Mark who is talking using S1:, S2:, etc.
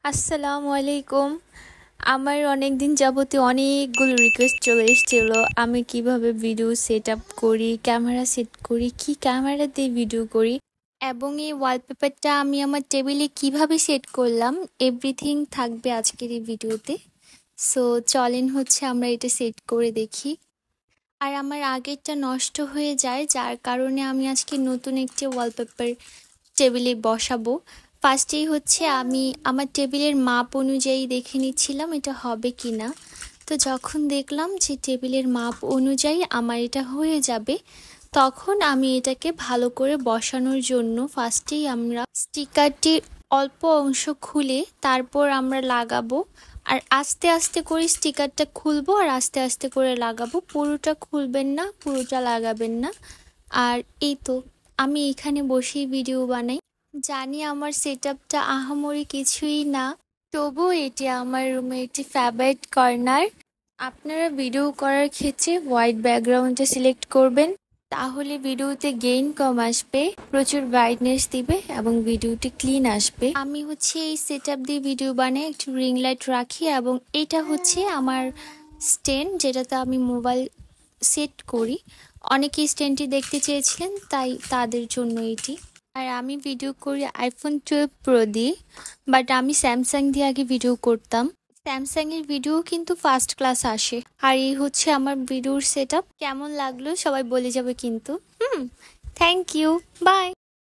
S1: আসসালামু আলাইকুম। আমার অনেক দিন যাবতে অনেকগুলো রিকোয়েস্ট চলে এসেছিল আমি কিভাবে ভিডিও সেট আপ করি, ক্যামেরা সেট করি, কি ক্যামেরা দিয়ে ভিডিও করি এবং এই ওয়ালপেপারটা আমি আমার টেবিলে কিভাবে সেট করলাম, এভরিথিং থাকবে আজকের এই ভিডিওতে। সো চলেন আমরা এটা সেট করে দেখি। আর আমার আগেরটা নষ্ট হয়ে যায়, যার কারণে আমি আজকে নতুন একটি ওয়ালপেপার টেবিলে বসাবো। ফার্স্টেই আমি আমার টেবিলের মাপ অনুযায়ী দেখে নিচ্ছিলাম এটা হবে কি না। তো যখন দেখলাম যে টেবিলের মাপ অনুযায়ী আমার এটা হয়ে যাবে, তখন আমি এটাকে ভালো করে বসানোর জন্য ফার্স্টেই আমরা স্টিকারটির অল্প অংশ খুলে তারপর আমরা লাগাবো। আর আস্তে আস্তে করে স্টিকারটা খুলবো আর আস্তে আস্তে করে লাগাবো, পুরোটা খুলবেন না, পুরোটা লাগাবেন না। আর এই তো আমি এখানে বসেই ভিডিও বানাই। জানি আমার সেটআপটা আহামরি কিছুই না, তবুও এটি আমার রুমের একটি ফেভারিট কর্নার। আপনারা ভিডিও করার ক্ষেত্রে হোয়াইট ব্যাকগ্রাউন্ডটা সিলেক্ট করবেন, তাহলে ভিডিওতে গেইন কম আসবে, প্রচুর ব্রাইটনেস দিবে এবং ভিডিওটি ক্লিন আসবে। আমি এই সেটআপ দিয়ে ভিডিও বানাই, একটু রিং লাইট রাখি এবং এটা আমার স্ট্যান্ড, যেটাতে আমি মোবাইল সেট করি। অনেকেই স্ট্যান্ডটি দেখতে চেয়েছিলেন, তাই তাদের জন্য এটি। আর আমি ভিডিও করি আইফোন 12 প্রো দিয়ে, বাট আমি স্যামসাং দিয়ে আগে ভিডিও করতাম। স্যামসাং এর ভিডিও কিন্তু ফার্স্ট ক্লাস আসে। আর এই আমার ভিডিওর সেটআপ। কেমন লাগলো সবাই বলে যাবে কিন্তু। Thank you, by.